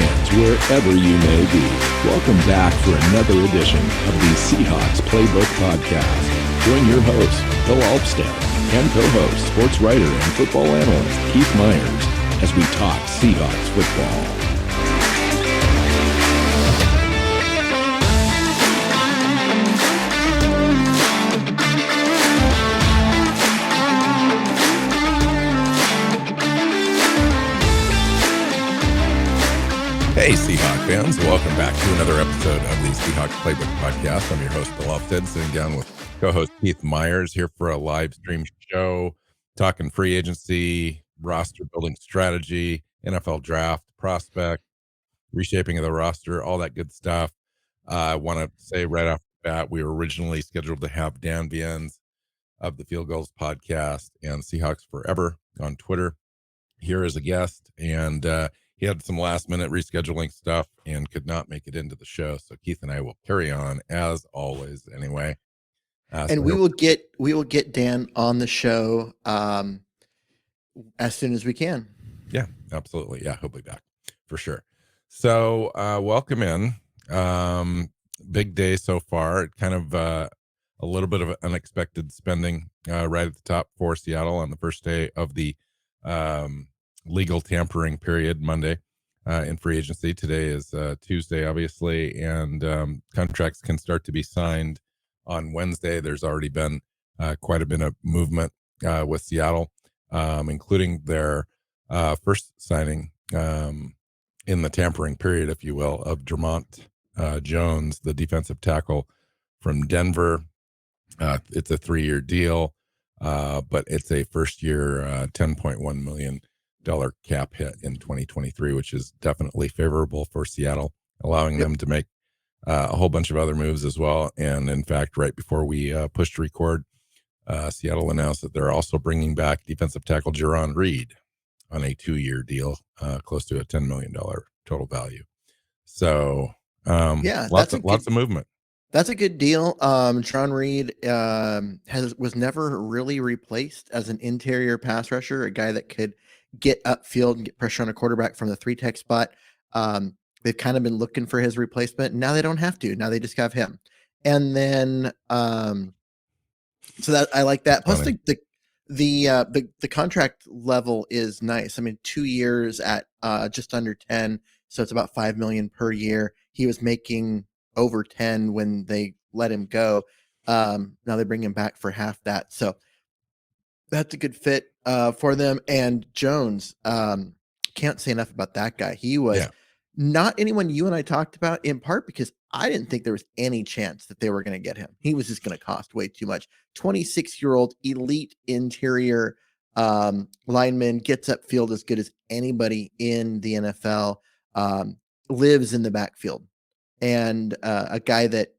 fans, wherever you may be, welcome back for another edition of the Seahawks Playbook podcast. Join your host, Bill Alvstad, and co-host, sports writer and football analyst Keith Myers, as we talk Seahawks football. Hey, Seahawks fans. Welcome back to another episode of the Seahawks Playbook podcast. I'm your host, Bill Alvstad, sitting down with co-host Keith Myers here for a live stream show, talking free agency, roster building strategy, NFL draft, prospect, reshaping of the roster, all that good stuff. I want to say right off the bat, we were originally scheduled to have Dan Viennes of the Field Goals podcast and Seahawks Forever on Twitter here as a guest, and he had some last minute rescheduling stuff and could not make it into the show. So Keith and I will carry on as always anyway. And we will get Dan on the show as soon as we can. Yeah, absolutely. Yeah, he'll be back for sure. So welcome in. Big day so far. Kind of a little bit of unexpected spending right at the top for Seattle on the first day of the legal tampering period, Monday, in free agency. Today is Tuesday, obviously, and contracts can start to be signed on Wednesday. There's already been quite a bit of movement with Seattle, including their first signing in the tampering period, if you will, of Vermont Jones, the defensive tackle from Denver. It's a 3-year deal, but it's a first year $10.1 million cap hit in 2023, which is definitely favorable for Seattle, allowing them to make a whole bunch of other moves as well. And in fact, right before we pushed record, Seattle announced that they're also bringing back defensive tackle Jarron Reed on a 2-year deal, close to a $10 million total value. So lots of movement. That's a good deal. Jarron Reed was never really replaced as an interior pass rusher, a guy that could get upfield and get pressure on a quarterback from the 3-tech spot. They've kind of been looking for his replacement. Now they don't have to. Now they just have him. And then so that I like that. Plus the contract level is nice. I mean, 2 years at just under 10, so it's about $5 million per year. He was making over 10 when they let him go. Now they bring him back for half that. So that's a good fit for them. And Jones, can't say enough about that guy. He was not anyone you and I talked about, in part because I didn't think there was any chance that they were going to get him. He was just going to cost way too much. 26-year-old elite interior lineman, gets upfield as good as anybody in the NFL, lives in the backfield. And a guy that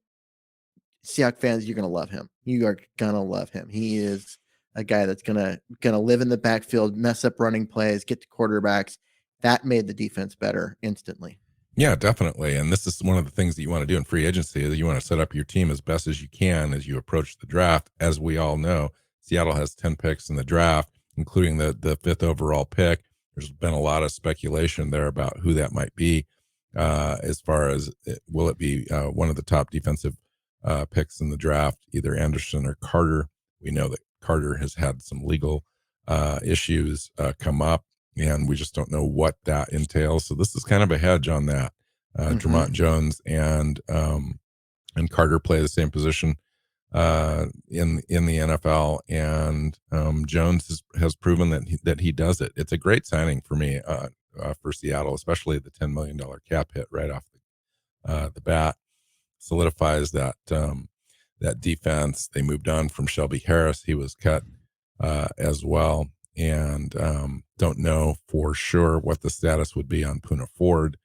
Seahawks fans, you're going to love him. You are going to love him. He is a guy that's gonna live in the backfield, mess up running plays, get to quarterbacks. That made the defense better instantly. Yeah, definitely. And this is one of the things that you want to do in free agency, that you want to set up your team as best as you can as you approach the draft. As we all know, Seattle has 10 picks in the draft, including the 5th overall pick. There's been a lot of speculation there about who that might be, as far as will it be one of the top defensive picks in the draft, either Anderson or Carter. We know that Carter has had some legal issues come up, and we just don't know what that entails. So this is kind of a hedge on that. Vermont Jones and Carter play the same position in the NFL, and Jones has proven that he does it. It's a great signing for me for Seattle, especially the $10 million cap hit right off the bat. Solidifies that defense. They moved on from Shelby Harris. He was cut as well, and don't know for sure what the status would be on Poona Ford.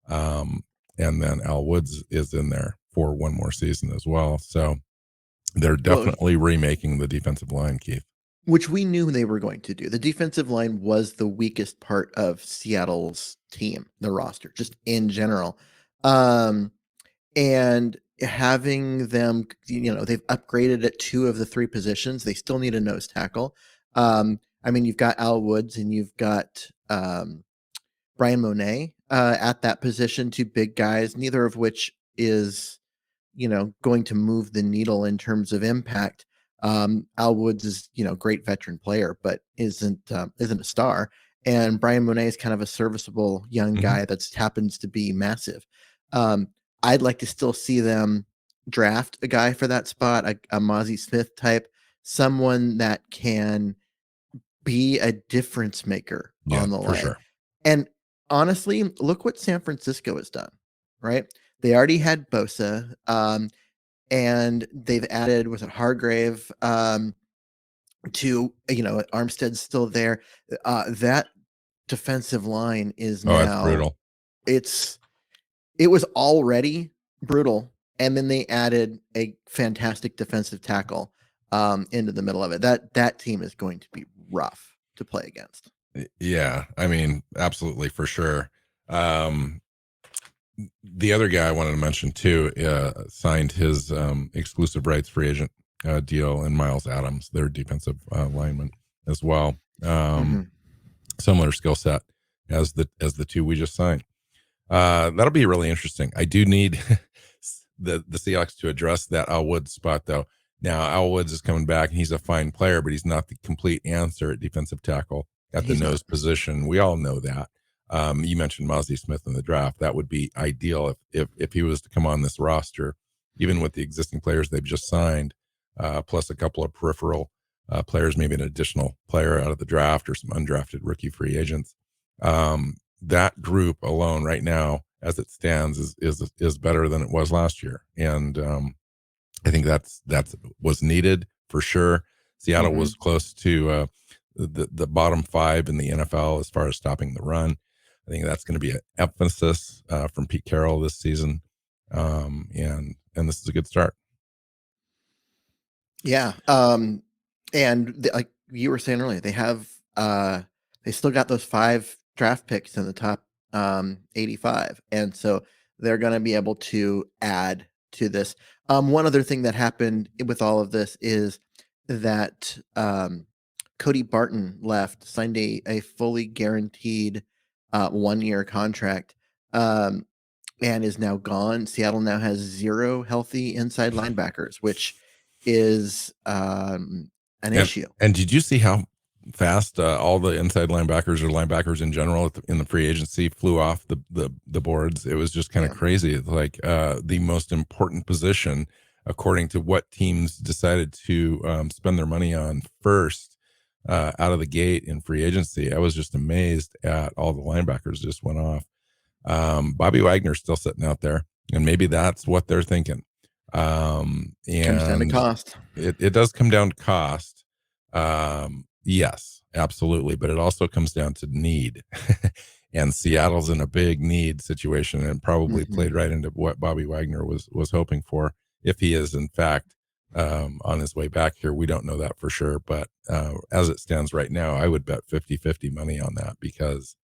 And then Al Woods is in there for one more season as well. So they're definitely remaking the defensive line, Keith. Which we knew they were going to do. The defensive line was the weakest part of Seattle's team, the roster, just in general. And having them, they've upgraded at 2 of the 3 positions. They still need a nose tackle. I mean, you've got Al Woods and you've got Brian Monet at that position, two big guys, neither of which is, going to move the needle in terms of impact. Al Woods is, great veteran player, but isn't a star. And Brian Monet is kind of a serviceable young guy that happens to be massive. I'd like to still see them draft a guy for that spot, a Mozzie Smith type, someone that can be a difference maker on the for line. sure. And honestly, look what San Francisco has done, right? They already had Bosa, and they've added, was it Hargrave, to, Armstead's still there. That defensive line is Oh, that's now, brutal. it was already brutal. And then they added a fantastic defensive tackle into the middle of it. That team is going to be rough to play against. Yeah, I mean, absolutely, for sure. The other guy I wanted to mention too signed his exclusive rights free agent deal in Miles Adams, their defensive lineman as well. Similar skill set as the two we just signed. That'll be really interesting. I do need the Seahawks to address that Al Woods spot though. Now Al Woods is coming back and he's a fine player, but he's not the complete answer at defensive tackle at the nose position. We all know that. You mentioned Mozzie Smith in the draft. That would be ideal if he was to come on this roster, even with the existing players they've just signed, plus a couple of peripheral players, maybe an additional player out of the draft or some undrafted rookie free agents. That group alone right now, as it stands, is better than it was last year, and I think that's was needed for sure. Seattle was close to the bottom 5 in the NFL as far as stopping the run. I think that's going to be an emphasis from Pete Carroll this season, and this is a good start. Yeah, and like you were saying earlier, they still got those 5 draft picks in the top 85, and so they're going to be able to add to this. One other thing that happened with all of this is that Cody Barton left, signed a fully guaranteed 1-year contract, and is now gone. Seattle now has 0 healthy inside linebackers, which is an issue. And did you see how fast all the inside linebackers or linebackers in general in the free agency flew off the boards? It was just kind of crazy. It's like the most important position, according to what teams decided to spend their money on first out of the gate in free agency. I was just amazed at all the linebackers just went off. Bobby Wagner's still sitting out there, and maybe that's what they're thinking. And comes down to cost. It does come down to cost. Yes, absolutely. But it also comes down to need. And Seattle's in a big need situation and probably played right into what Bobby Wagner was hoping for. If he is in fact on his way back here, we don't know that for sure. But as it stands right now, I would bet 50-50 money on that because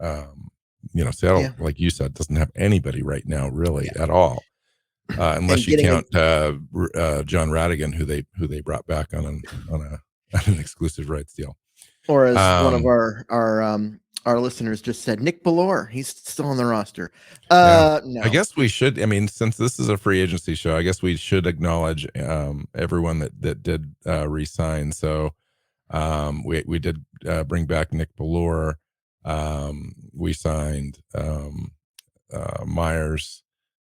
Seattle, like you said, doesn't have anybody right now really at all. Unless you count John Radigan, who they brought back on an exclusive rights deal. Or as one of our listeners just said, Nick Bellore, he's still on the roster. No. I guess we should. I mean, since this is a free agency show, I guess we should acknowledge everyone that did re-sign. So we did bring back Nick Bellore. We signed Myers,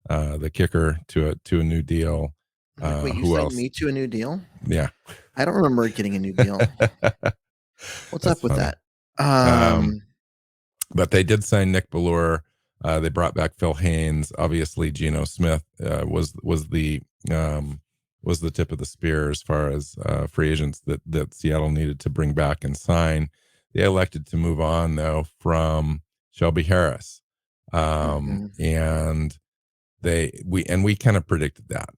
the kicker, to a new deal. Wait, you who signed else? me to a new deal? Yeah. I don't remember getting a new deal. What's up with funny. that? But they did sign Nick Bellore. They brought back Phil Haynes. Obviously, Geno Smith was the tip of the spear as far as free agents that Seattle needed to bring back and sign. They elected to move on though from Shelby Harris, and we kind of predicted that.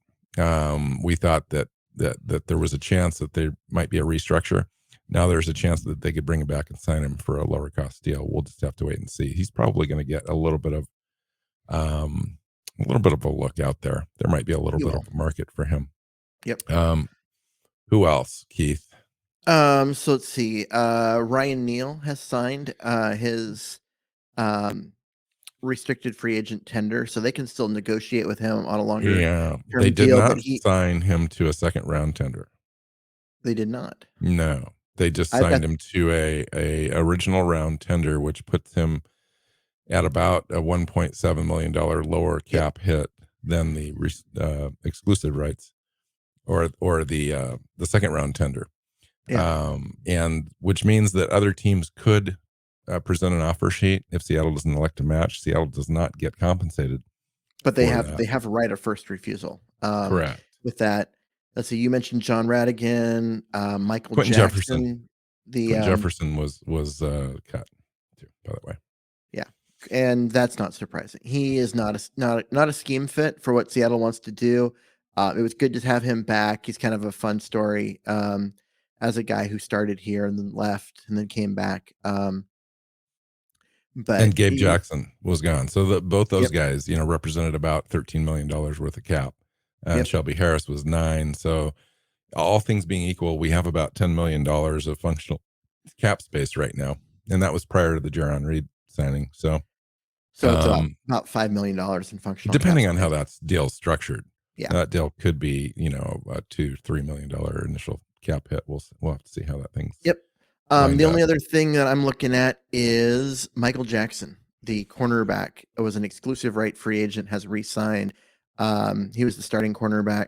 We thought that there was a chance that there might be a restructure. Now there's a chance that they could bring him back and sign him for a lower cost deal. We'll just have to wait and see. He's probably going to get a little bit of a look out there. There might be a little bit of a market for him. Yep. Who else, Keith? So let's see. Ryan Neal has signed his restricted free agent tender, so they can still negotiate with him on a longer Yeah, they term did deal. But not sign him to a second round tender. they did not. No, they just I've got signed him to a original round tender, which puts him at about a $1.7 million lower cap hit than the exclusive rights or the second round tender. And which means that other teams could present an offer sheet if Seattle doesn't elect to match. Seattle does not get compensated, but they have a right of first refusal. Correct. With that, let's see. You mentioned John Radigan, Michael Quentin Jackson. Quentin Jefferson was cut too, by the way. Yeah, and that's not surprising. He is not a scheme fit for what Seattle wants to do. It was good to have him back. He's kind of a fun story as a guy who started here and then left and then came back. But And Gabe Jackson was gone. So both those guys, represented about $13 million worth of cap. And Shelby Harris was $9 million. So all things being equal, we have about $10 million of functional cap space right now. And that was prior to the Jaron Reed signing. So it's about $5 million in functional depending cap on space. how that deal's structured. Yeah. That deal could be, a $2-3 million initial cap hit. We'll have to see how that thing's the only other thing that I'm looking at is Michael Jackson, the cornerback. It was an exclusive right free agent, has re-signed. He was the starting cornerback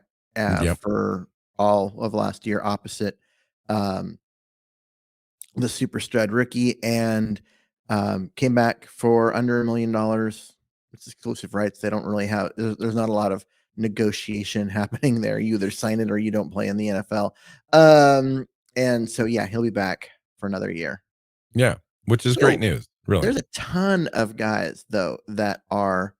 for all of last year, opposite the super stud rookie, and came back for under $1 million. It's exclusive rights. They don't really have. There's not a lot of negotiation happening there. You either sign it or you don't play in the NFL. And so he'll be back for another year. Yeah, which is great news. Really, there's a ton of guys though that are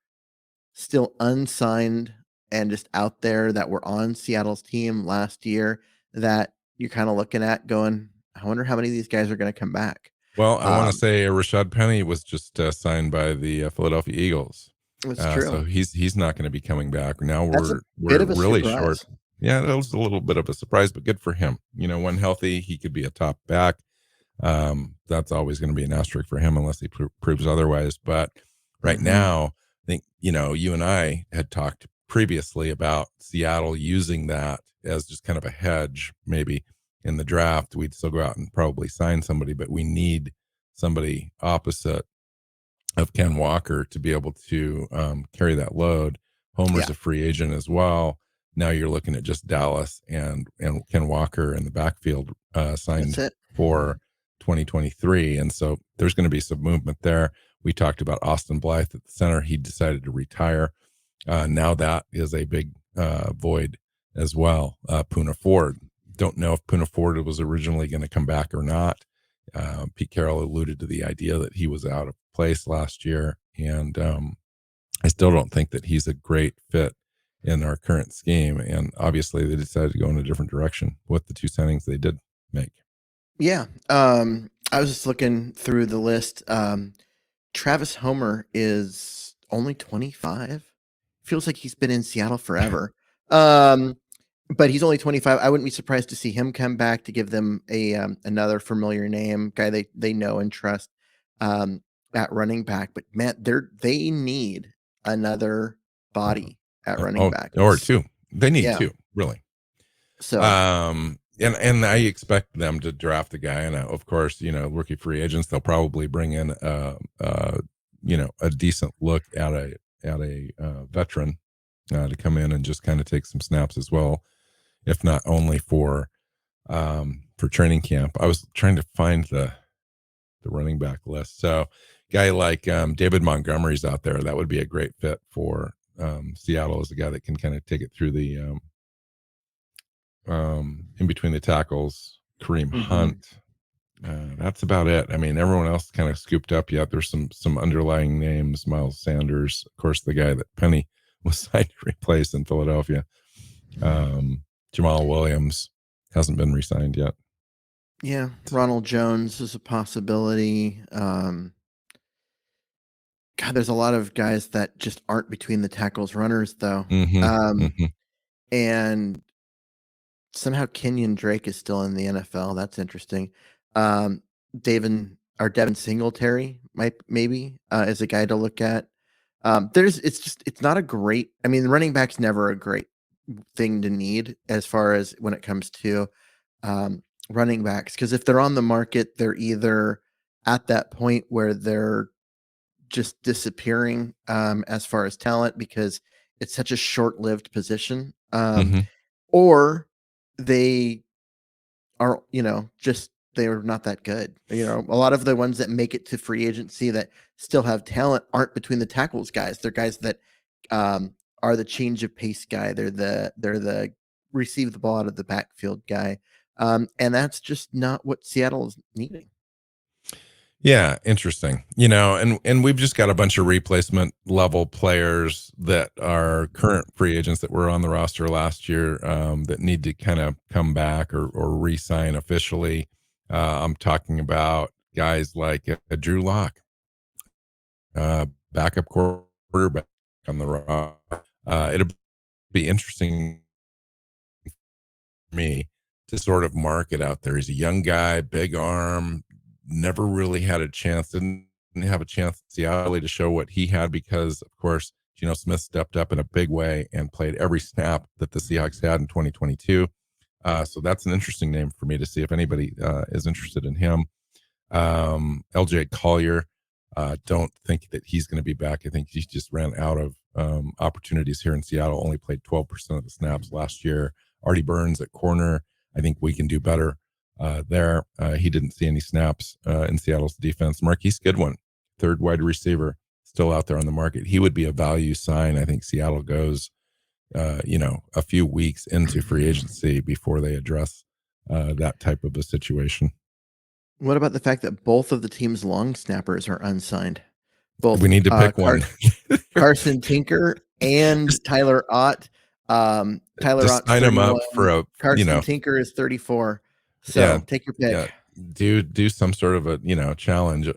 still unsigned and just out there that were on Seattle's team last year that you're kind of looking at going, I wonder how many of these guys are going to come back. Well, I want to say Rashad Penny was just signed by the Philadelphia Eagles. That's true. So he's not going to be coming back. Now we're bit of a really surprise. short. Yeah, that was a little bit of a surprise, but good for him. When healthy, he could be a top back. That's always going to be an asterisk for him unless he proves otherwise. But right now, I think, you and I had talked previously about Seattle using that as just kind of a hedge, maybe in the draft. We'd still go out and probably sign somebody, but we need somebody opposite of Ken Walker to be able to carry that load. Homer's a free agent as well. Now you're looking at just Dallas and Ken Walker in the backfield signed for 2023. And so there's going to be some movement there. We talked about Austin Blythe at the center. He decided to retire. Now that is a big void as well. Poona Ford. Don't know if Poona Ford was originally going to come back or not. Pete Carroll alluded to the idea that he was out of place last year. And I still don't think that he's a great fit in our current scheme. And obviously they decided to go in a different direction with the two signings they did make. Yeah. I was just looking through the list. Travis Homer is only 25. Feels like he's been in Seattle forever. But he's only 25. I wouldn't be surprised to see him come back to give them a another familiar name, guy they know and trust at running back. But man, they need another body at running back. Or two. They need two, really. So and I expect them to draft a guy, and of course, rookie free agents, they'll probably bring in a decent look at a veteran to come in and just kind of take some snaps as well, if not only for training camp. I was trying to find the running back list. So guy like David Montgomery's out there. That would be a great fit for Seattle, as a guy that can kind of take it through the in between the tackles. Kareem Hunt. That's about it. I mean, everyone else kind of scooped up yet. There's some underlying names. Miles Sanders, of course, the guy that Penny was signed to replace in Philadelphia. Jamal Williams hasn't been re-signed yet. Yeah, Ronald Jones is a possibility. God, there's a lot of guys that just aren't between the tackles runners, though. And somehow Kenyon Drake is still in the NFL. That's interesting. Devin Singletary maybe is a guy to look at. It's not a great. I mean, running back's never a great thing to need as far as when it comes to running backs, because if they're on the market, they're either at that point where they're just disappearing as far as talent because it's such a short-lived position, Mm-hmm. or they are, just they're not that good. A lot of the ones that make it to free agency that still have talent aren't between the tackles guys. They're guys that are the change of pace guy. They're the receive the ball out of the backfield guy. And that's just not what Seattle is needing. Yeah, interesting. And we've just got a bunch of replacement level players that are current free agents that were on the roster last year that need to kind of come back or re-sign officially. I'm talking about guys like Drew Lock, backup quarterback on the roster. It'll be interesting for me to sort of mark it out there. He's a young guy, big arm, never really had a chance, didn't have a chance in Seattle to show what he had because, of course, Geno Smith stepped up in a big way and played every snap that the Seahawks had in 2022. So that's an interesting name for me to see if anybody is interested in him. LJ Collier, don't think that he's going to be back. I think he just ran out of opportunities here in Seattle, only played 12% of the snaps last year. Artie Burns at corner, I think we can do better there. He didn't see any snaps in Seattle's defense. Marquise Goodwin, third wide receiver, still out there on the market. He would be a value sign. I think Seattle goes, a few weeks into free agency before they address that type of a situation. What about the fact that both of the team's long snappers are unsigned? We need to pick one. Carson Tinker and Tyler Ott. Tyler Just Ott's sign him 31. up for Carson Tinker is 34. So take your pick. Yeah. Do some sort of a challenge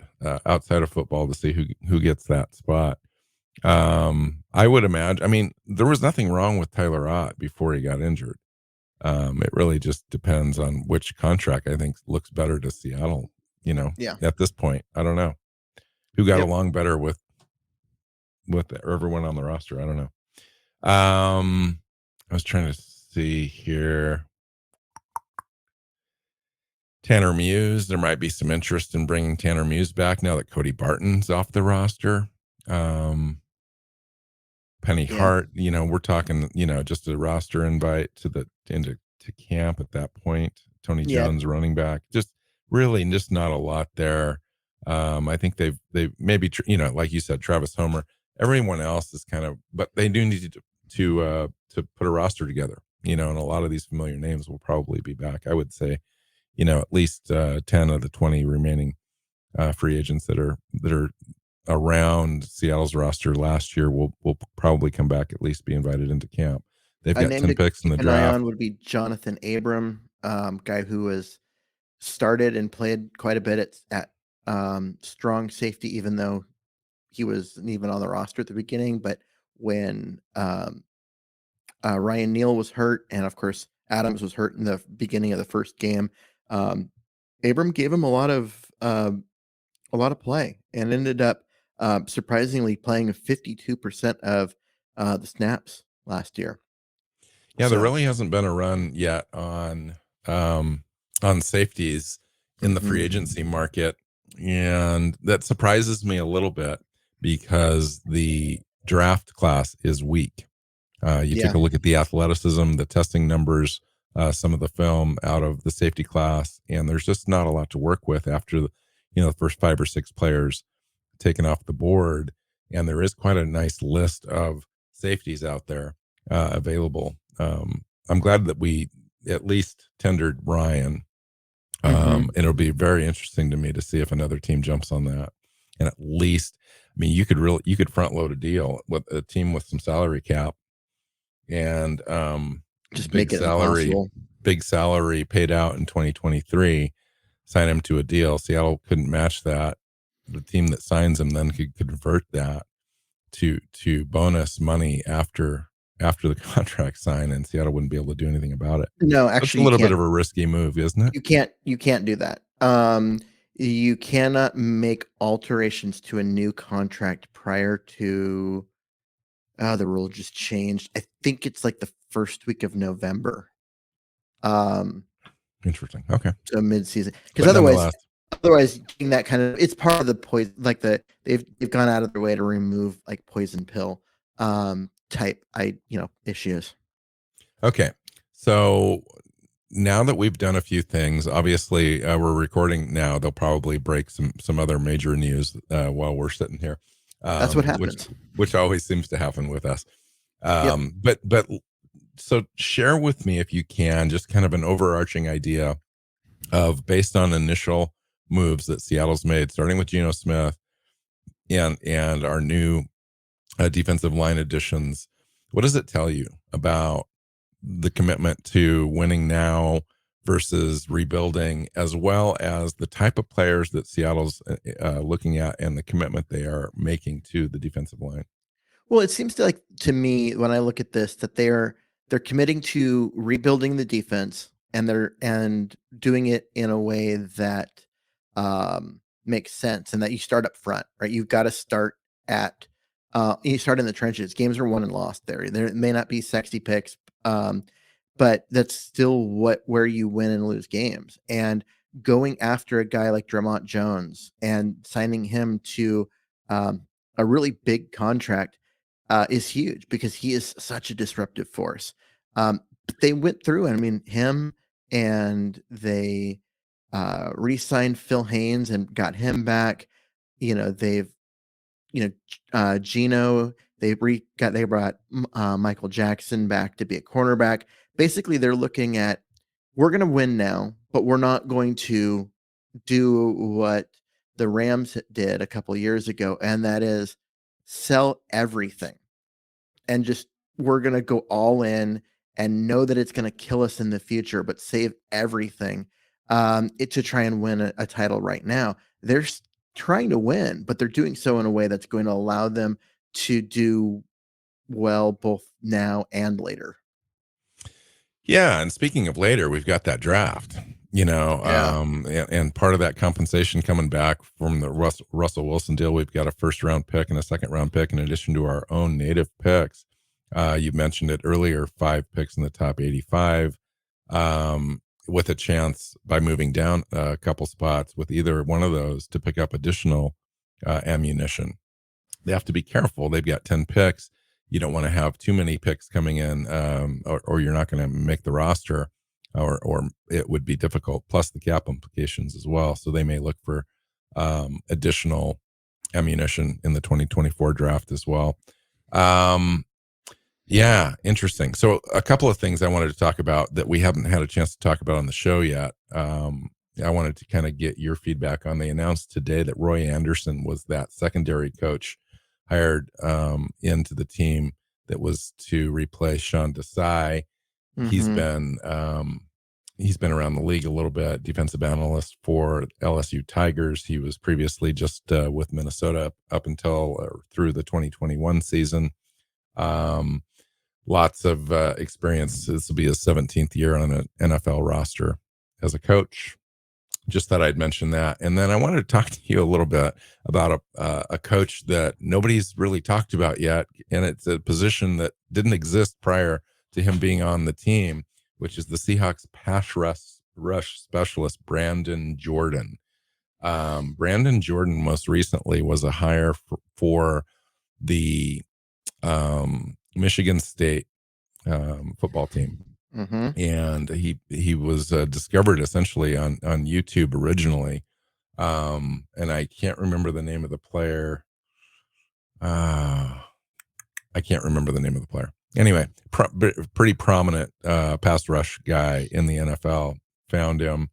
outside of football to see who gets that spot. I would imagine. I mean, there was nothing wrong with Tyler Ott before he got injured. It really just depends on which contract I think looks better to Seattle. At this point, I don't know who got along better with everyone on the roster. I don't know. I was trying to see here. Tanner Muse. There might be some interest in bringing Tanner Muse back now that Cody Barton's off the roster. Penny Hart, we're talking, just a roster invite to camp at that point. Tony Jones, running back, just really just not a lot there. I think they've maybe, like you said, Travis Homer, everyone else is kind of, but they do need to put a roster together, and a lot of these familiar names will probably be back. I would say, at least 10 of the 20 remaining free agents that are around Seattle's roster last year will probably come back, at least be invited into camp. They've got 10 picks in the draft. On would be Jonathan Abram, guy who was started and played quite a bit at strong safety, even though he wasn't even on the roster at the beginning. But when Ryan Neal was hurt, and of course Adams was hurt in the beginning of the first game, Abram gave him a lot of play and ended up surprisingly playing 52% of the snaps last year. Yeah, there really hasn't been a run yet on safeties in the free agency market, and that surprises me a little bit because the draft class is weak. You take a look at the athleticism, the testing numbers, some of the film out of the safety class, and there's just not a lot to work with after the first 5 or 6 players taken off the board. And there is quite a nice list of safeties out there available. I'm glad that we at least tendered Ryan. It'll be very interesting to me to see if another team jumps on that. And at least, I mean, you could front load a deal with a team with some salary cap and just make it impossible. Big salary paid out in 2023, sign him to a deal. Seattle couldn't match that. The team that signs him then could convert that to bonus money after the contract sign, and Seattle wouldn't be able to do anything about it. No, actually, it's a little bit of a risky move, isn't it? You can't do that. You cannot make alterations to a new contract prior to the rule just changed. I think it's like the first week of November. Interesting. Okay. So mid-season. Because But nonetheless, otherwise getting that kind of, it's part of the poison, like they've gone out of their way to remove like poison pill type issues. okay. So now that we've done a few things, obviously we're recording now. They'll probably break some other major news while we're sitting here, That's what which happens. always seems to happen with us. Yep. But so share with me, if you can, just kind of an overarching idea of, based on initial moves that Seattle's made, starting with Geno Smith and our new defensive line additions. What does it tell you about the commitment to winning now versus rebuilding, as well as the type of players that Seattle's looking at and the commitment they are making to the defensive line? Well, it seems to me when I look at this that they're committing to rebuilding the defense, and they're doing it in a way that makes sense, and that you start up front, right? You've got to start at you start in the trenches. Games are won and lost there. There may not be sexy picks, but that's still where you win and lose games. And going after a guy like Drummond Jones and signing him to a really big contract is huge, because he is such a disruptive force. But they went through, and I mean, him, and they re-signed Phil Haynes and got him back. They've, Geno, they brought Michael Jackson back to be a cornerback. Basically, they're looking at, we're going to win now, but we're not going to do what the Rams did a couple years ago, and that is sell everything, and just, we're going to go all in and know that it's going to kill us in the future, but save everything to try and win a title right now. They're trying to win, but they're doing so in a way that's going to allow them to do well both now and later. Yeah, and speaking of later, we've got that draft, Yeah. and part of that compensation coming back from the Russell Wilson deal. We've got a first round pick and a second round pick in addition to our own native picks. You mentioned it earlier, 5 picks in the top 85, with a chance by moving down a couple spots with either one of those to pick up additional ammunition. They have to be careful. They've got 10 picks. You don't want to have too many picks coming in, or you're not going to make the roster, or it would be difficult, plus the cap implications as well. So they may look for additional ammunition in the 2024 draft as well. Yeah, interesting. So a couple of things I wanted to talk about that we haven't had a chance to talk about on the show yet. I wanted to kind of get your feedback on. They announced today that Roy Anderson was that secondary coach hired into the team that was to replace Sean Desai. He's been around the league a little bit, defensive analyst for LSU Tigers. He was previously just with Minnesota up until or through the 2021 season. Lots of experience. This will be his 17th year on an NFL roster as a coach. Just thought I'd mention that. And then I wanted to talk to you a little bit about a coach that nobody's really talked about yet. And it's a position that didn't exist prior to him being on the team, which is the Seahawks pass rush specialist, Brandon Jordan. Brandon Jordan most recently was a hire for the Michigan State football team. And he was discovered essentially on YouTube originally, and I can't remember the name of the player. Anyway, pretty prominent pass rush guy in the NFL. Found him.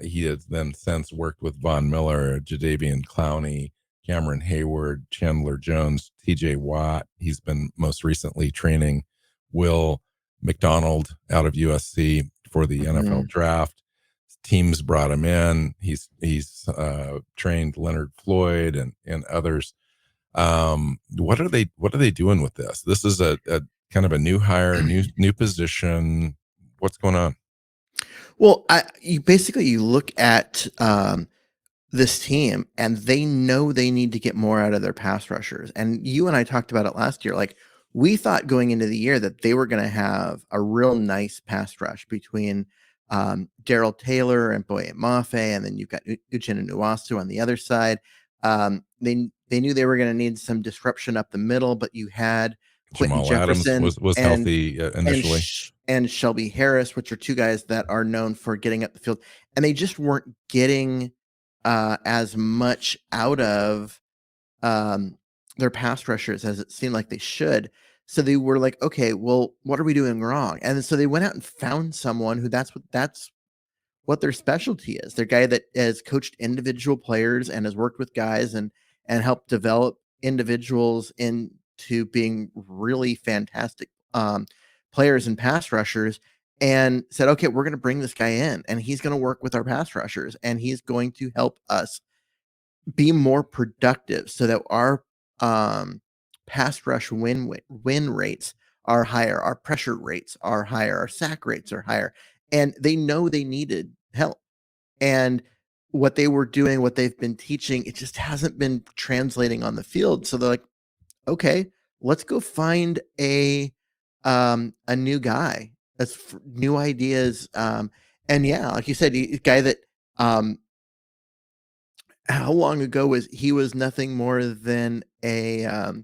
He has then since worked with Von Miller, Jadeveon Clowney, Cameron Hayward, Chandler Jones, TJ Watt. He's been most recently training Will McDonald out of USC for the NFL draft. Teams brought him in. He's trained Leonard Floyd and others. What are they doing with this? This is a kind of a new hire, a new position. What's going on? Well, you look at this team, and they know they need to get more out of their pass rushers. And you and I talked about it last year. Like, we thought going into the year that they were going to have a real nice pass rush between Daryl Taylor and Boye Mafe, and then you've got Uchenna Nwasu on the other side. They knew they were going to need some disruption up the middle, but you had Quentin Jamal Adams Jefferson was healthy initially. and Shelby Harris, which are two guys that are known for getting up the field, and they just weren't getting as much out of their pass rushers as it seemed like they should. So they were like, okay, well, what are we doing wrong? And so they went out and found someone who that's what their specialty is. They're a guy that has coached individual players and has worked with guys and helped develop individuals into being really fantastic players and pass rushers, and said, okay, we're going to bring this guy in, and he's going to work with our pass rushers, and he's going to help us be more productive so that our pass rush win rates are higher, our pressure rates are higher, our sack rates are higher. And they know they needed help. And what they were doing, what they've been teaching, it just hasn't been translating on the field. So they're like, okay, let's go find a new guy. That's new ideas. And yeah, like you said, a guy that how long ago was he was nothing more than a a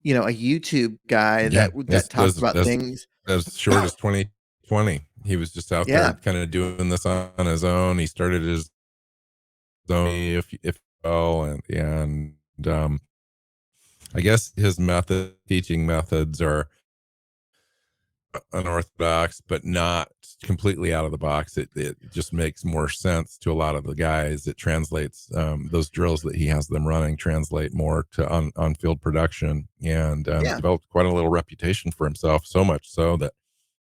YouTube guy that talked about things as short as 2020. He was just out there kind of doing this on his own. He started his own, if well, and I guess his teaching methods are unorthodox, but not completely out of the box. It just makes more sense to a lot of the guys. It translates those drills that he has them running translate more to on field production, and developed quite a little reputation for himself. So much so that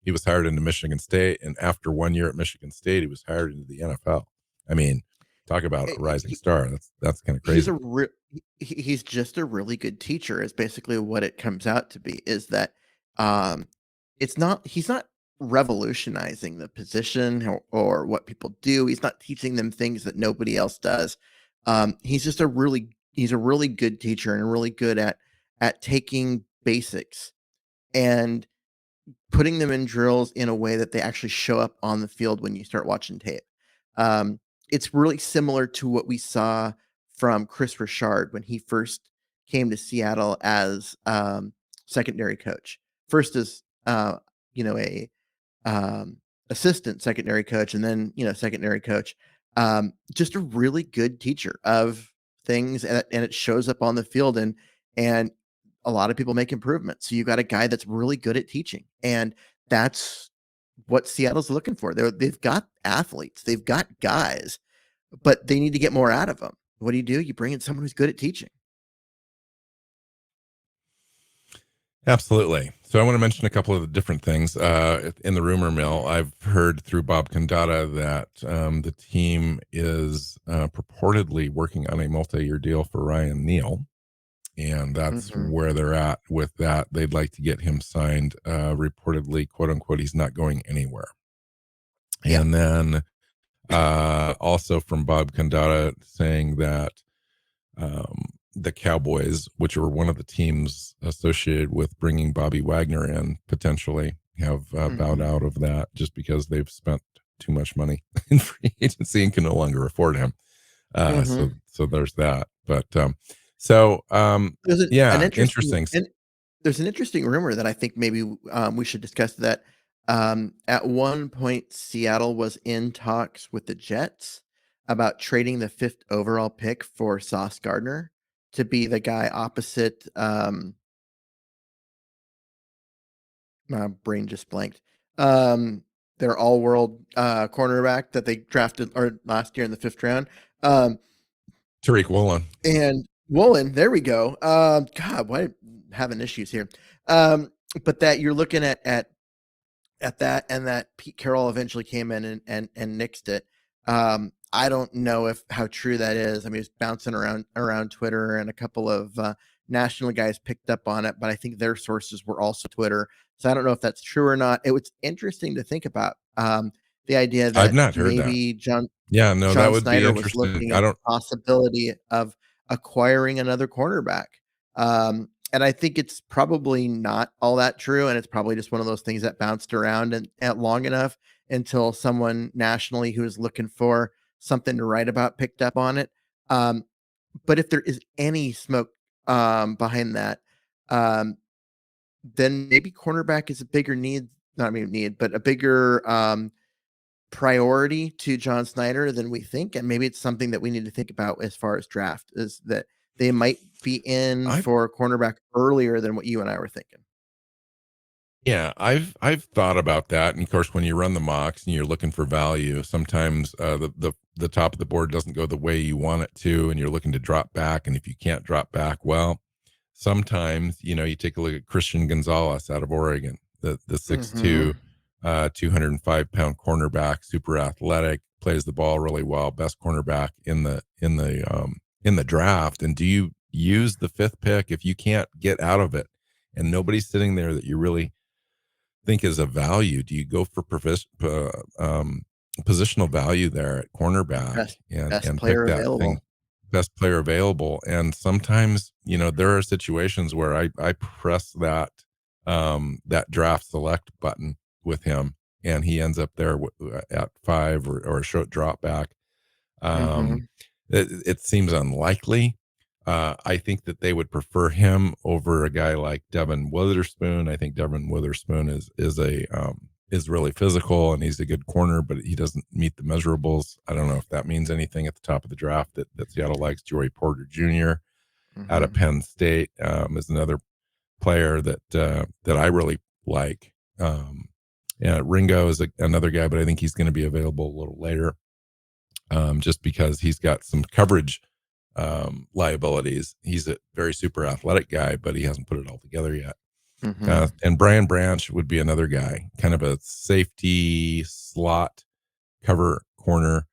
he was hired into Michigan State, and after 1 year at Michigan State, he was hired into the NFL. I mean, talk about a rising star. That's kind of crazy. He's just a really good teacher, is basically what it comes out to be. Is that he's not revolutionizing the position or what people do. He's not teaching them things that nobody else does. He's just a really good teacher, and really good at taking basics and putting them in drills in a way that they actually show up on the field when you start watching tape. It's really similar to what we saw from Chris Richard when he first came to Seattle as secondary coach. First as a assistant secondary coach, and then secondary coach. Just a really good teacher of things, and it shows up on the field, and a lot of people make improvements. So you got a guy that's really good at teaching, and that's what Seattle's looking for. They've got athletes, they've got guys, but they need to get more out of them. What do? You bring in someone who's good at teaching. Absolutely. So I want to mention a couple of the different things in the rumor mill. I've heard through Bob Condata that the team is purportedly working on a multi-year deal for Ryan Neal, and that's where they're at with that. They'd like to get him signed. Reportedly, quote unquote, he's not going anywhere. Yeah. And then also from Bob Condata saying that the Cowboys, which are one of the teams associated with bringing Bobby Wagner in, potentially have bowed out of that just because they've spent too much money in free agency and can no longer afford him. So there's that. But interesting. There's an interesting rumor that I think maybe we should discuss, that at one point Seattle was in talks with the Jets about trading the 5th overall pick for Sauce Gardner to be the guy opposite. My brain just blanked. Their all-world cornerback that they drafted last year in the 5th round. Tariq Woolen. And Woolen, there we go. God, why having issues here? But that you're looking at that, and that Pete Carroll eventually came in and nixed it. I don't know how true that is. I mean, it's bouncing around Twitter, and a couple of national guys picked up on it, but I think their sources were also Twitter. So I don't know if that's true or not. It was interesting to think about. the idea I've that not heard that. maybe Yeah, no, that John would be Snyder was interesting. looking I at the don't. possibility of acquiring another cornerback. And I think it's probably not all that true, and it's probably just one of those things that bounced around and long enough until someone nationally who is looking for something to write about picked up on it. Um, but if there is any smoke behind that, um, then maybe cornerback is a bigger need, not maybe need, but a bigger priority to John Snyder than we think, and maybe it's something that we need to think about as far as draft is that they might be in I've for a cornerback earlier than what you and I were thinking. Yeah, I've thought about that, and of course, when you run the mocks and you're looking for value, sometimes the top of the board doesn't go the way you want it to, and you're looking to drop back. And if you can't drop back, well, sometimes you take a look at Christian Gonzalez out of Oregon, the 6'2", Mhm. 205-pound cornerback, super athletic, plays the ball really well, best cornerback in the draft. And do you use the fifth pick if you can't get out of it, and nobody's sitting there that you really think is a value? Do you go for positional value there at cornerback Best and pick player that thing, available. best player available? And sometimes there are situations where I press that draft select button with him, and he ends up there at 5 or a short drop back. um, Mhm. it seems unlikely. I think that they would prefer him over a guy like Devin Witherspoon. I think Devin Witherspoon is really physical, and he's a good corner, but he doesn't meet the measurables. I don't know if that means anything at the top of the draft that Seattle likes. Joey Porter Jr. out of Mhm. Penn State is another player that I really like. Yeah, Ringo is another guy, but I think he's going to be available a little later, just because he's got some coverage liabilities. He's a very super athletic guy, but he hasn't put it all together yet. Mhm. And Brian Branch would be another guy, kind of a safety slot cover corner.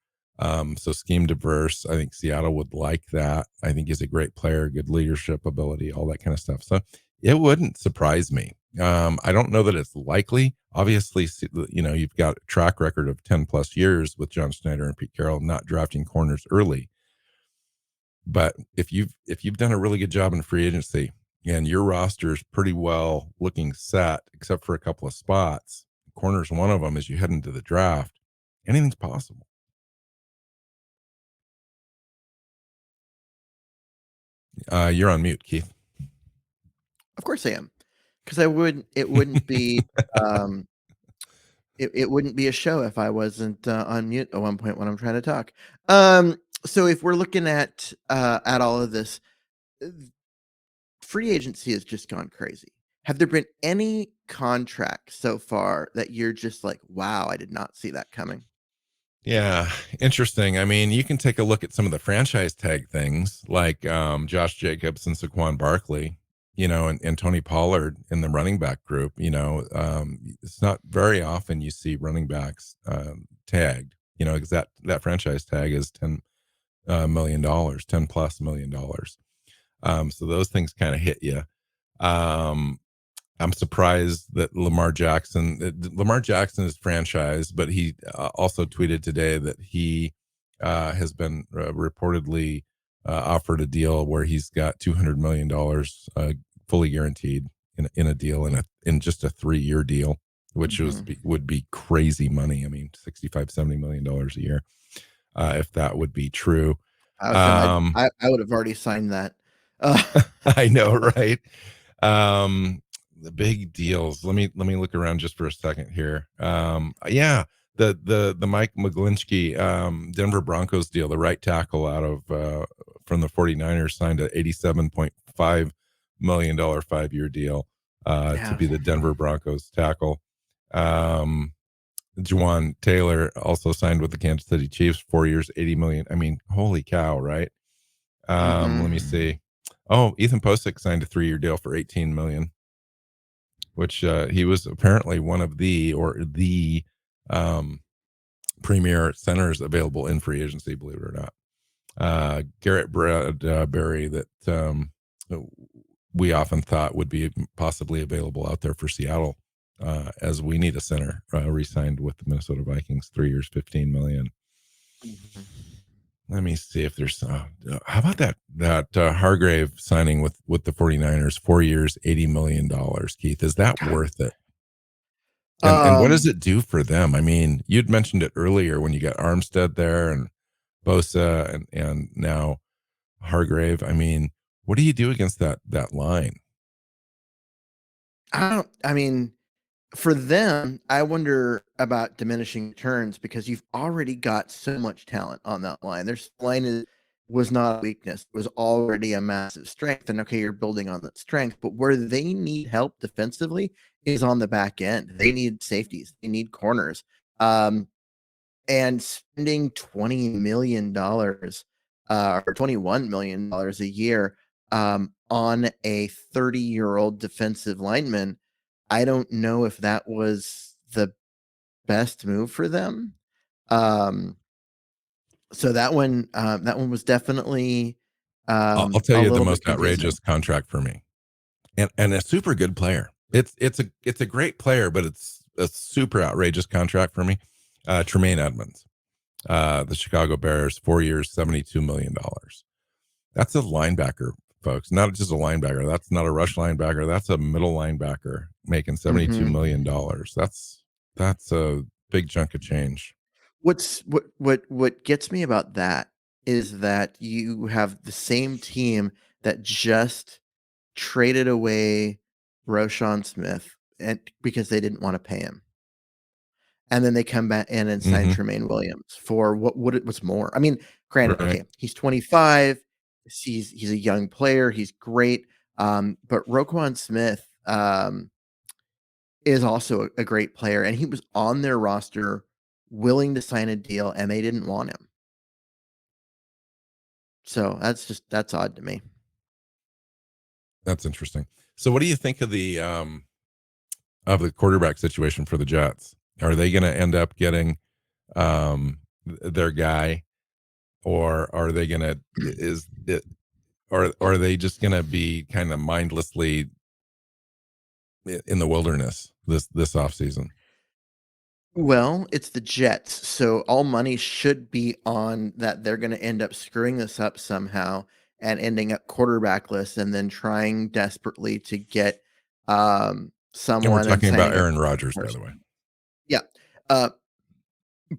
So scheme diverse. I think Seattle would like that. I think he's a great player, good leadership ability, all that kind of stuff. So it wouldn't surprise me. I don't know that it's likely. Obviously, you've got a track record of 10 plus years with John Schneider and Pete Carroll not drafting corners early. But if you've done a really good job in free agency and your roster is pretty well looking set, except for a couple of spots, corners one of them as you head into the draft, anything's possible. You're on mute, Keith. Of course I am, because I wouldn't. It wouldn't be. Um, it wouldn't be a show if I wasn't on mute at one point when I'm trying to talk. So if we're looking at all of this, uh, free agency has just gone crazy. Have there been any contracts so far that you're just like, wow, I did not see that coming? Yeah, interesting. I mean, you can take a look at some of the franchise tag things like Josh Jacobs and Saquon Barkley, and Tony Pollard in the running back group. It's not very often you see running backs tagged, because that franchise tag is $10 million, $10+ million. So those things kind of hit you. Um, I'm surprised that Lamar Jackson is franchised, but he also tweeted today that he has been reportedly offered a deal where he's got $200 million fully guaranteed in a deal in just a 3-year deal, which Hmm. would be crazy money. I mean, $65-70 million a year, if that would be true. I was saying Um, I would have already signed that. Uh, I know, right? The big deals. Let me look around just for a second here. Yeah, the Mike McGlinchey Denver Broncos deal, the right tackle out of from the 49ers signed a $87.5 million 5-year deal to yeah. be the Denver Broncos tackle. Um, Juwan Taylor also signed with the Kansas City Chiefs, 4 years, 80 million. I mean, holy cow, right? Let me Hmm. see. Oh, Ethan Posick signed a 3-year deal for 18 million, which he was apparently one of the um, premier centers available in free agency, believe it or not. Garrett Bradbury, that we often thought would be possibly available out there for Seattle. as we need a center. Re-signed with the Minnesota Vikings, 3 years, $15 million. Mhm. Let me see if there's how about that Hargrave signing with the 49ers, 4 years, $80 million. Keith, is that God. worth it? And what does Um, it do for them? I mean, you'd mentioned it earlier when you got Armstead there and Bosa and now Hargrave. I mean, what do you do against that line? I mean, for them, I wonder about diminishing returns because you've already got so much talent on that line. Their was not a weakness; it was already a massive strength. And okay, you're building on that strength, but where they need help defensively is on the back end. They need safeties, they need corners, and spending $20 million or $21 million a year on a 30-year-old defensive lineman. I don't know if that was the best move for them. Um, so that one was definitely I'll tell a you the little bit most confusing. outrageous contract for me, and a super good player. It's a great player, but it's a super outrageous contract for me. Tremaine Edmonds, the Chicago Bears, 4 years, $72 million. That's a linebacker, folks. Not just a linebacker. That's not a rush linebacker. That's a middle linebacker making $72 million. That's a big chunk of change. What gets me about that is that you have the same team that just traded away Roshan Smith and because they didn't want to pay him. And then they come back in and sign Mm-hmm. Tremaine Williams for what it was more. I mean, granted, Right. okay, he's 25, he's a young player, he's great. But Roquan Smith is also a great player, and he was on their roster, willing to sign a deal, and they didn't want him. So that's odd to me. That's interesting. So, what do you think of the quarterback situation for the Jets? Are they going to end up getting their guy, or are they going to is it, or are they just going to be kind of mindlessly in the wilderness this off season? Well, it's the Jets, so all money should be on that they're gonna end up screwing this up somehow and ending up quarterbackless and then trying desperately to get, And we're someone and talking about signing a Aaron Rodgers, by the way, person. Yeah, uh,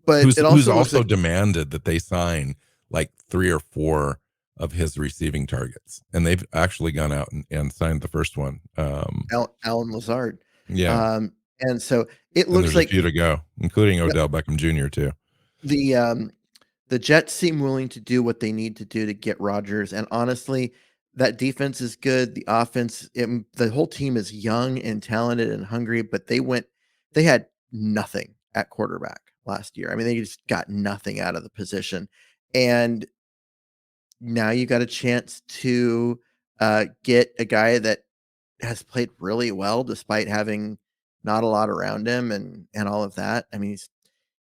but it who's also looks also like demanded that they sign like 3 or 4 of his receiving targets, and they've actually gone out and signed the first one. Alan Lazard. Yeah, Um, and so it and looks there's a like few to go, including the Odell Beckham Jr. too. the, um the Jets seem willing to do what they need to do to get Rodgers, and honestly, that defense is good. The offense, the whole team is young and talented and hungry, but they had nothing at quarterback last year. I mean, they just got nothing out of the position, and now you got a chance to get a guy that has played really well despite having not a lot around him and all of that. I mean,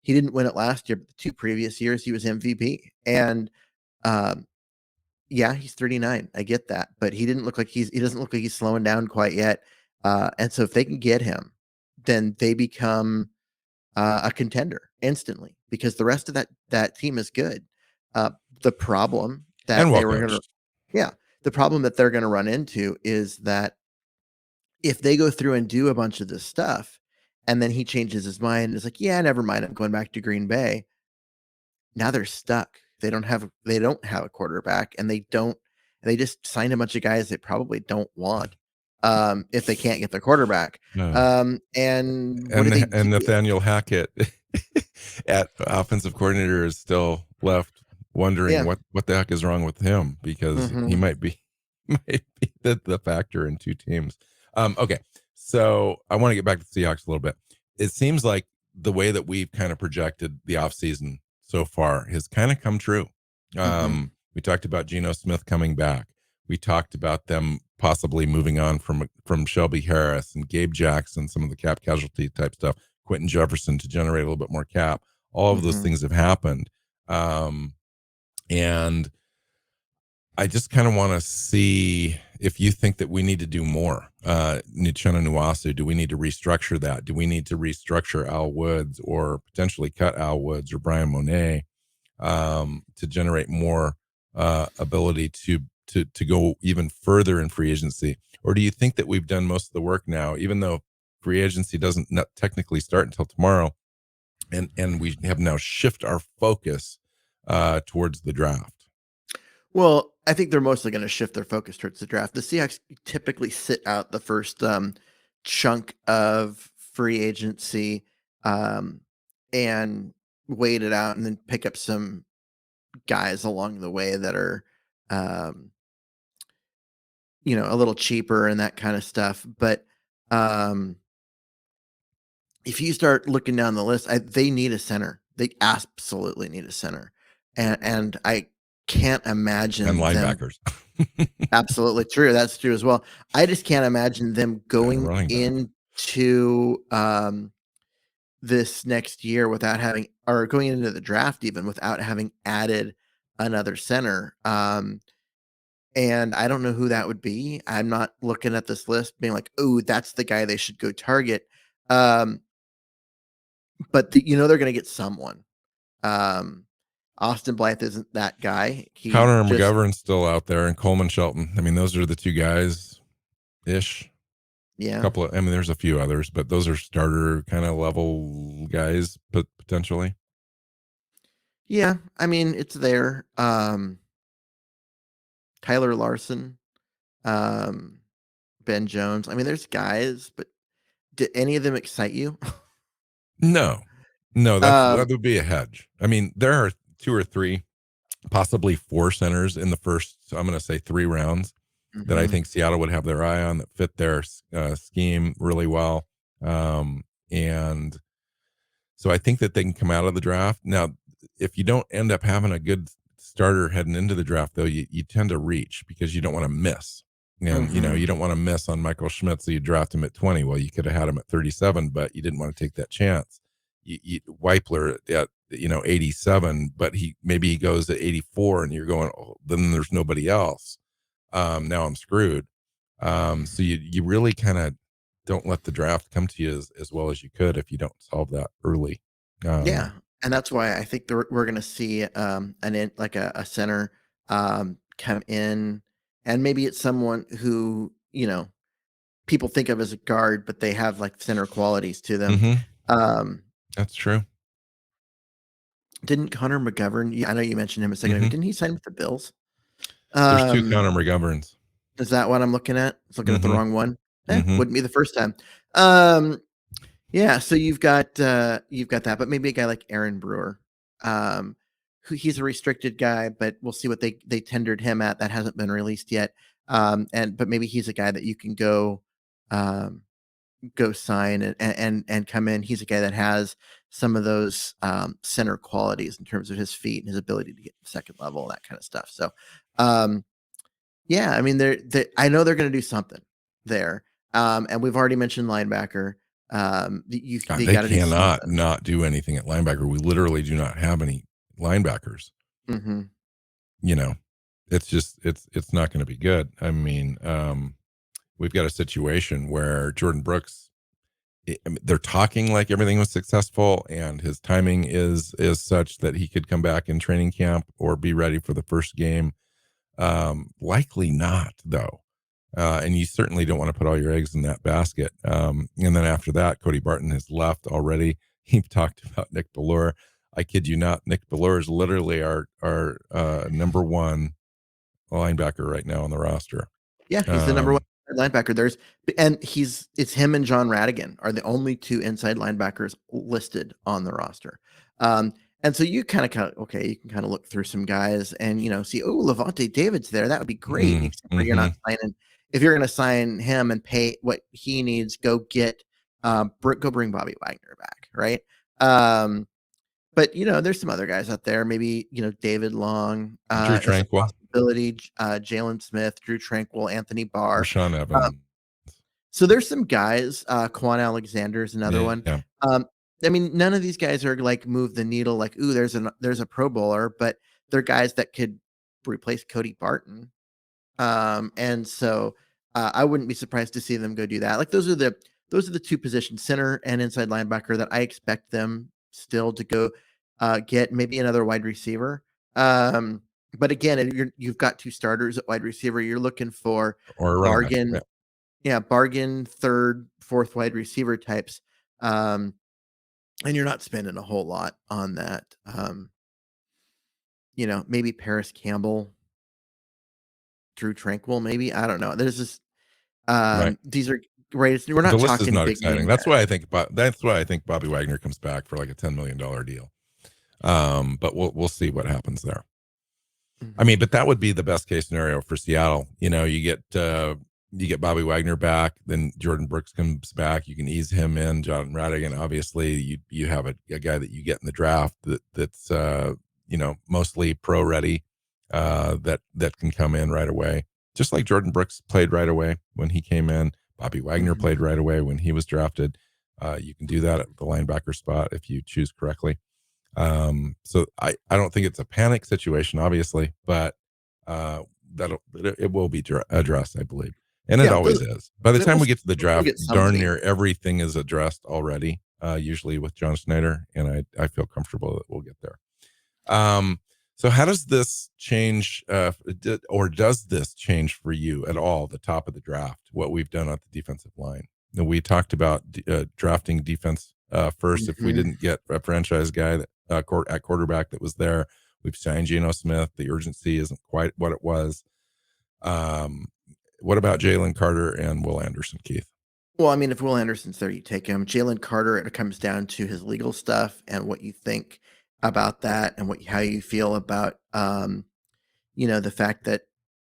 he didn't win it last year, but the 2 previous years he was MVP. And, um, yeah, he's 39. I get that, but he doesn't look like he's slowing down quite yet. And so if they can get him, then they become a contender instantly because the rest of that team is good. Uh, the problem And that well they were gonna coached. yeah, the problem that they're gonna run into is that if they go through and do a bunch of this stuff, and then he changes his mind and is like, "Yeah, never mind, I'm going back to Green Bay." Now they're stuck. They don't have a quarterback, and they just signed a bunch of guys they probably don't want, if they can't get their quarterback. No. And what do they do? And Nathaniel Hackett at offensive coordinator is still left wondering Yeah. what the heck is wrong with him, because he Mhm. might be might be the factor in 2 teams. Okay, so I want to get back to the Seahawks a little bit. It seems like the way that we've kind of projected the offseason so far has kind of come true. Mhm. We talked about Geno Smith coming back. We talked about them possibly moving on from Shelby Harris and Gabe Jackson, some of the cap casualty type stuff, Quentin Jefferson to generate a little bit more cap. All of those Mhm. things have happened. And I just kind of want to see if you think that we need to do more. Uchenna Nwasu, do we need to restructure that? Do we need to restructure Al Woods or potentially cut Al Woods or Brian Monet to generate more ability to go even further in free agency? Or do you think that we've done most of the work now, even though free agency doesn't technically start until tomorrow, and we have now shift our focus towards the draft? Well, I think they're mostly going to shift their focus towards the draft. The Seahawks typically sit out the first chunk of free agency and wait it out and then pick up some guys along the way that are, um, a little cheaper and that kind of stuff. But um, if you start looking down the list, they need a center. They absolutely need a center. And I can't And imagine them. linebackers. Absolutely true. That's true as well. I just can't imagine them going running back. into this next year without having, or going into the draft even without having added another center. And I don't know who that would be. I'm not looking at this list being like, oh, that's the guy they should go target. But they're going to get someone. Austin Blythe isn't that guy. Connor McGovern's still out there, and Coleman Shelton. I mean, those are the two guys ish. Yeah. There's a few others, but those are starter kind of level guys, but potentially. Yeah. I mean, it's there. Tyler Larson, Ben Jones. I mean, there's guys, but did any of them excite you? No, that would be a hedge. I mean, there are 2 or 3, possibly 4 centers in the first, I'm going to say 3 rounds that I think Seattle would have their eye on that fit their scheme really well. And so I think that they can come out of the draft. Now, if you don't end up having a good starter heading into the draft, though, you tend to reach because you don't want to miss. And, you don't want to miss on Michael Schmidt, so you draft him at 20. Well, you could have had him at 37, but you didn't want to take that chance. Weipler at 87, but maybe he goes at 84, and you're going, oh, then there's nobody else. Now I'm screwed. So you really kind of don't let the draft come to you as well as you could if you don't solve that early. Yeah, and that's why I think we're going to see a center come in, and maybe it's someone who people think of as a guard, but they have like center qualities to them. That's true. Didn't Connor McGovern? I know you mentioned him a second ago. Didn't he sign with the Bills? There's 2 Connor McGoverns. Is that what I'm looking at? I was looking at the wrong one. Wouldn't be the first time. Yeah, so you've got that, but maybe a guy like Aaron Brewer, who he's a restricted guy, but we'll see what they tendered him at. That hasn't been released yet. But maybe he's a guy that you can go sign and come in. He's a guy that has some of those center qualities in terms of his feet and his ability to get to second level, that kind of stuff. So, yeah, I mean, I know they're going to do something there. And we've already mentioned linebacker. They cannot not do anything at linebacker. We literally do not have any linebackers. It's just it's not going to be good. I mean, we've got a situation where Jordan Brooks, they're talking like everything was successful, and his timing is such that he could come back in training camp or be ready for the first game. Likely not, though. And you certainly don't want to put all your eggs in that basket. And then after that, Cody Barton has left already. He talked about Nick Bellure. I kid you not. Nick Bellure is literally our number 1 linebacker right now on the roster. Yeah, he's the number 1 linebacker. It's him and John Radigan are the only 2 inside linebackers listed on the roster. And so you kind of you can kind of look through some guys and see, oh, Levante David's there. That would be great. Except for you're not signing. If you're going to sign him and pay what he needs, go bring Bobby Wagner back, right? But there's some other guys out there. Maybe David Long, Drew Tranquil, possibility, Jalen Smith, Drew Tranquil, Anthony Barr, Rashawn Evans. So there's some guys. Quan Alexander is another one. Yeah. I mean, none of these guys are like move the needle. Like, ooh, there's a Pro Bowler, but they're guys that could replace Cody Barton. And so I wouldn't be surprised to see them go do that. Like those are the two positions, center and inside linebacker, that I expect them still to go get maybe another wide receiver. But again, you've got two starters at wide receiver. You're looking for or a running back. bargain, bargain third, fourth wide receiver types. And you're not spending a whole lot on that. Maybe Paris Campbell, Drew Tranquil, maybe. I don't know. There's just Right. these are right. We're The not list is talking not big exciting. name That's guys. why I think Bobby Wagner comes back for like a $10 million deal. But we'll see what happens there. I Mhm. mean, but that would be the best case scenario for Seattle. You get Bobby Wagner back, then Jordan Brooks comes back. You can ease him in, Jonathan Radigan. Obviously, you have a guy that you get in the draft that's mostly pro ready, that can come in right away. Just like Jordan Brooks played right away when he came in. Bobby Wagner Mhm. played right away when he was drafted. You can do that at the linebacker spot if you choose correctly. So I don't think it's a panic situation, obviously, but it will be addressed, I believe. And it Yeah, always is. By the we'll time we get to the we'll still draft, get darn somebody. near everything is addressed already, usually with John Snyder. And I feel comfortable that we'll get there. So how does this change, or does this change for you at all, the top of the draft, what we've done at the defensive line? Now, we talked about drafting defense first. If we Mhm. didn't get a franchise guy that at quarterback that was there, we've signed Geno Smith. The urgency isn't quite what it was. What about Jalen Carter and Will Anderson, Keith? Well, I mean, if Will Anderson's there, you take him. Jalen Carter, it comes down to his legal stuff and what you think about that, and how you feel about the fact that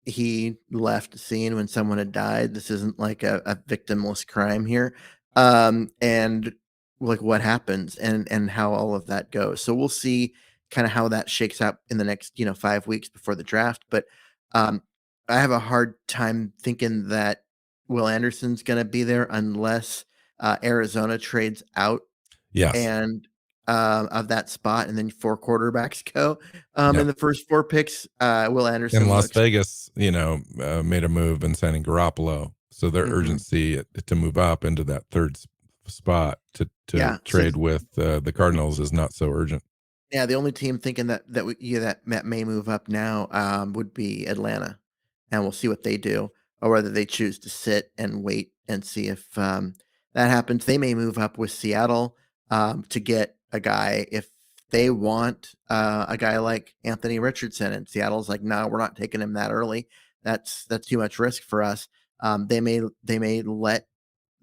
he left the scene when someone had died. This isn't like a victimless crime here. And like what happens and how all of that goes. So we'll see kind of how that shakes out in the next, 5 weeks before the draft. But um, I have a hard time thinking that Will Anderson's going to be there unless Arizona trades out Yes. and of that spot, and then 4 quarterbacks go in Yep. the first 4 picks. Will And Anderson Las looks. Vegas, made a move in signing Garoppolo, so their Mhm. urgency to move up into that third spot to Yeah. So trade with the Cardinals is not so urgent. yeah, the only team thinking that may move up now would be Atlanta, and we'll see what they do, or whether they choose to sit and wait and see if that happens. They may move up with Seattle to get a guy if they want a guy like Anthony Richardson, and Seattle's like, no, we're not taking him that early. That's too much risk for us. They may let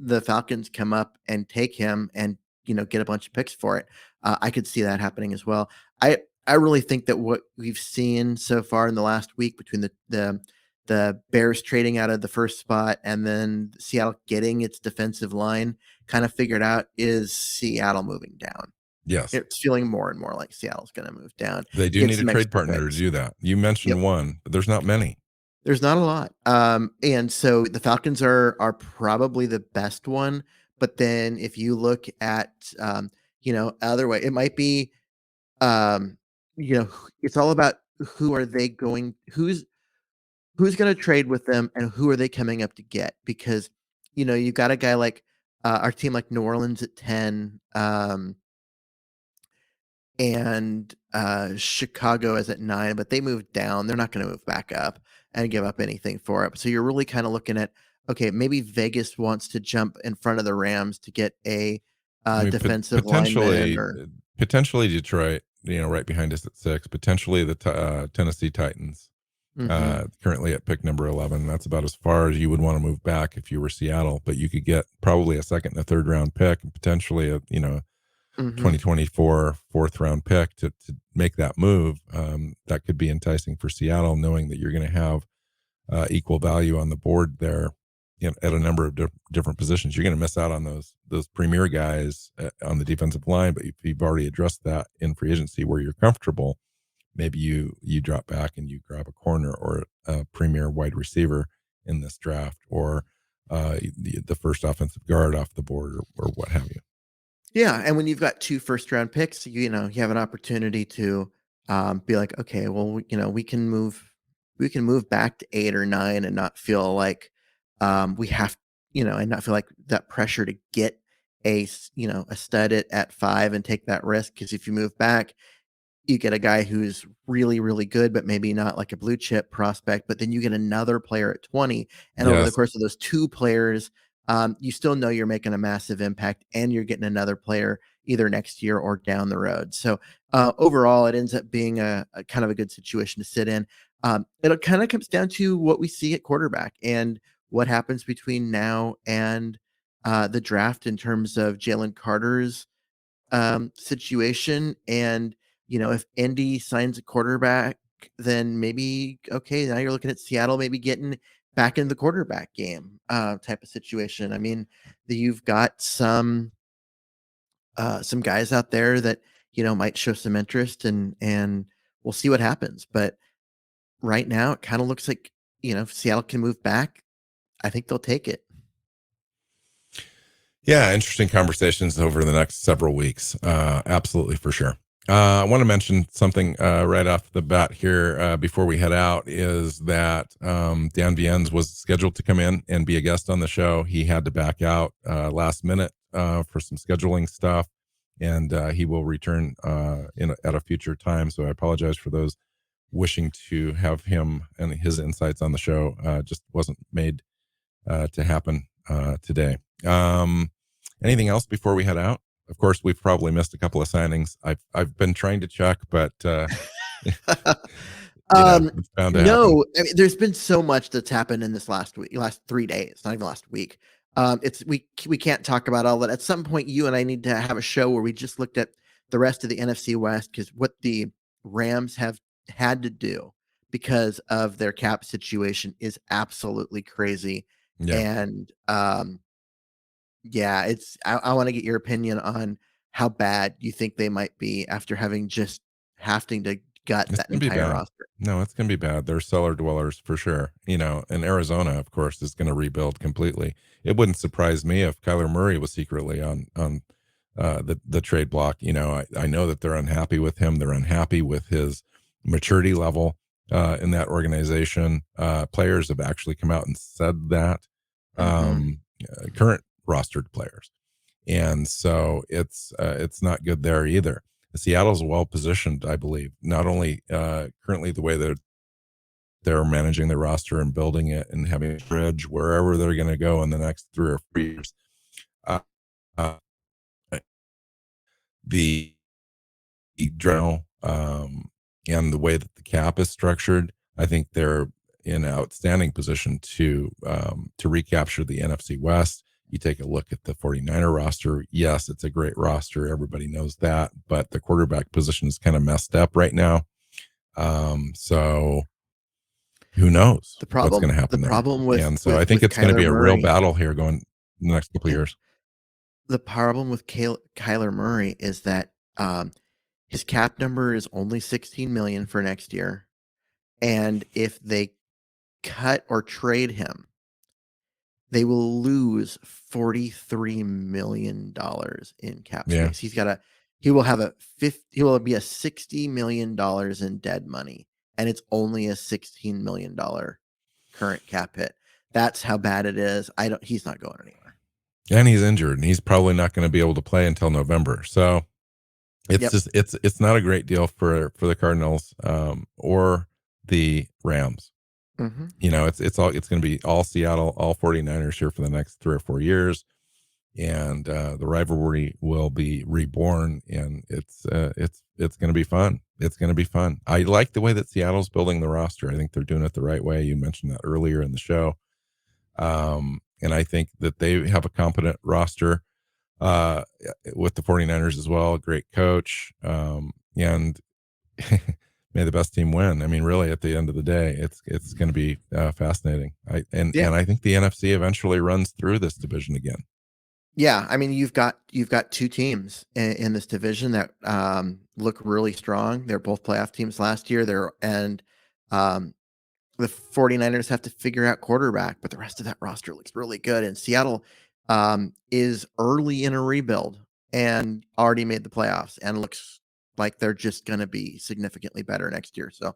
the Falcons come up and take him and get a bunch of picks for it. I could see that happening as well. I really think that what we've seen so far in the last week between the Bears trading out of the first spot and then Seattle getting its defensive line kind of figured out is Seattle moving down. Yes, It's feeling more and more like Seattle's going to move down, they do get need a some trade extra partner to picks. do that. You Yep. mentioned one, but there's not many. There's not a lot. And so the Falcons are probably the best one. But then if you look at other way, it might be it's all about who are they going who's going to trade with them and who are they coming up to get, because you've got a guy like our team like New Orleans at 10, and Chicago is at 9, but they moved down. They're not going to move back up and give up anything for it. So you're really kind of looking at, okay, maybe Vegas wants to jump in front of the Rams to get a I mean, defensive lineman, or potentially Detroit, right behind us at 6. Potentially the Tennessee Titans, mhm, currently at pick number 11. That's about as far as you would want to move back if you were Seattle. But you could get probably a second and a third round pick, and potentially a 2024 fourth round pick to make that move. That could be enticing for Seattle, knowing that you're going to have equal value on the board there, at a number of different positions. You're going to miss out on those premier guys on the defensive line, but if you've already addressed that in free agency where you're comfortable, maybe you drop back and you grab a corner or a premier wide receiver in this draft, or the first offensive guard off the board, or what have you. yeah. And when you've got 2 first round picks, you have an opportunity to be like, okay, well, we can move. we can move back to 8 or 9 and not feel like we have, and not feel like that pressure to get a stud at 5 and take that risk. Because if you move back, you get a guy who's really, really good, but maybe not like a blue chip prospect, but then you get another player at 20. And over the Yes. course of those 2 players, you still know you're making a massive impact and you're getting another player either next year or down the road. So overall, it ends up being a kind of a good situation to sit in. It kind of comes down to what we see at quarterback and what happens between now and the draft in terms of Jalen Carter's situation. And, if Indy signs a quarterback, then maybe, okay, now you're looking at Seattle maybe getting back in the quarterback game type of situation. I mean, you've got some guys out there that, might show some interest and we'll see what happens. But right now it kind of looks like, if Seattle can move back, I think they'll take it. Yeah, interesting conversations over the next several weeks. Absolutely, for sure. I want to mention something right off the bat here before we head out is that Dan Viennes was scheduled to come in and be a guest on the show. He had to back out last minute for some scheduling stuff, and he will return at a future time. So I apologize for those wishing to have him and his insights on the show. Just wasn't made to happen today. Anything else before we head out? Of course, we've probably missed a couple of signings. I've been trying to check, but it's bound to happen. No, I mean, there's been so much that's happened in this last 3 days, not even last week. It's we can't talk about all that. At some point, you and I need to have a show where we just looked at the rest of the NFC West, because what the Rams have had to do because of their cap situation is absolutely crazy. Yeah, And yeah, I want to get your opinion on how bad you think they might be after having to gut it's that gonna be entire bad. roster. No, it's gonna be bad. They're cellar dwellers for sure. And Arizona, of course, is going to rebuild completely. It wouldn't surprise me if Kyler Murray was secretly on the trade block. I know that they're unhappy with him. They're unhappy with his maturity level in that organization. Players have actually come out and said that. Current rostered players, and so it's not good there either. Seattle's well positioned, I believe, not only currently the way they're managing their roster and building it and having a bridge wherever they're going to go in the next 3 or 4 years. Uh, uh, the drill and the way that the cap is structured, I think they're in an outstanding position to recapture the NFC West. You take a look at the 49er roster. Yes, it's a great roster. Everybody knows that, but the quarterback position is kind of messed up right now. So who knows what's going to happen The there? problem with And so I think it's going to Kyler be a real Murray, battle here going the next couple of years. the problem with Kyler Murray is that his cap number is only 16 million for next year, and if they cut or trade him, they will lose $43 million in cap Yeah. space. He will be a $60 million in dead money, and it's only a $16 million current cap hit. That's how bad it is. He's not going anywhere. And he's injured, and he's probably not going to be able to play until November. So it's just it's not a great deal for the Cardinals or the Rams. Mm-hmm. It's going to be all Seattle, all 49ers here for the next 3 or 4 years, and the rivalry will be reborn, and it's going to be fun. It's going to be fun. I like the way that Seattle's building the roster. I think they're doing it the right way. You mentioned that earlier in the show, and I think that they have a competent roster with the 49ers as well. Great coach, and may the best team win. I mean, really, at the end of the day, it's going to be fascinating. And I think the NFC eventually runs through this division again. Yeah, I mean, you've got 2 teams in this division that look really strong. They're both playoff teams last year. The 49ers have to figure out quarterback, but the rest of that roster looks really good. And Seattle is early in a rebuild and already made the playoffs and looks like they're just going to be significantly better next year. So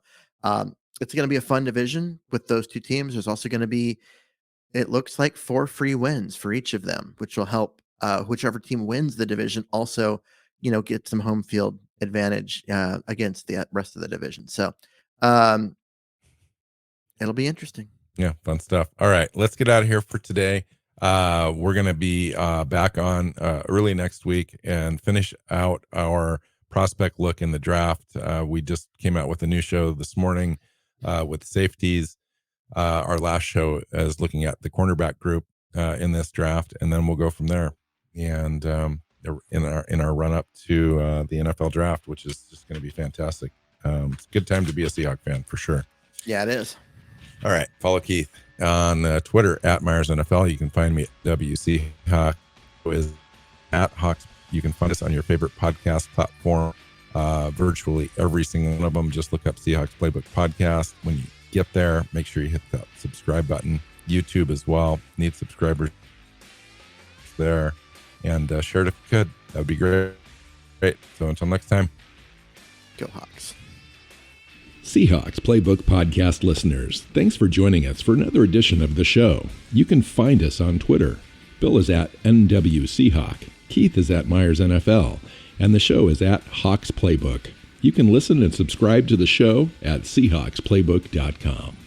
it's going to be a fun division with those two teams. There's also going to be, it looks like 4 free wins for each of them, which will help whichever team wins the division also, get some home field advantage against the rest of the division. So it'll be interesting. Yeah, fun stuff. All right, let's get out of here for today. We're going to be back on early next week and finish out our prospect look in the draft. We just came out with a new show this morning with safeties. Our last show is looking at the cornerback group in this draft, and then we'll go from there. And in our run up to the NFL draft, which is just going to be fantastic. It's a good time to be a Seahawks fan for sure. Yeah, it is. All right. Follow Keith on Twitter at Myers NFL. You can find me at WC Hawk is at Hawks. You can find us on your favorite podcast platform. Virtually every single one of them. Just look up Seahawks Playbook Podcast. When you get there, make sure you hit that subscribe button. YouTube as well. Need subscribers there. And share it if you could. That would be great. Great. So until next time. Go Hawks. Seahawks Playbook Podcast listeners, thanks for joining us for another edition of the show. You can find us on Twitter. Bill is at NWChawk, Keith is at Myers NFL, and the show is at Hawks Playbook. You can listen and subscribe to the show at SeahawksPlaybook.com.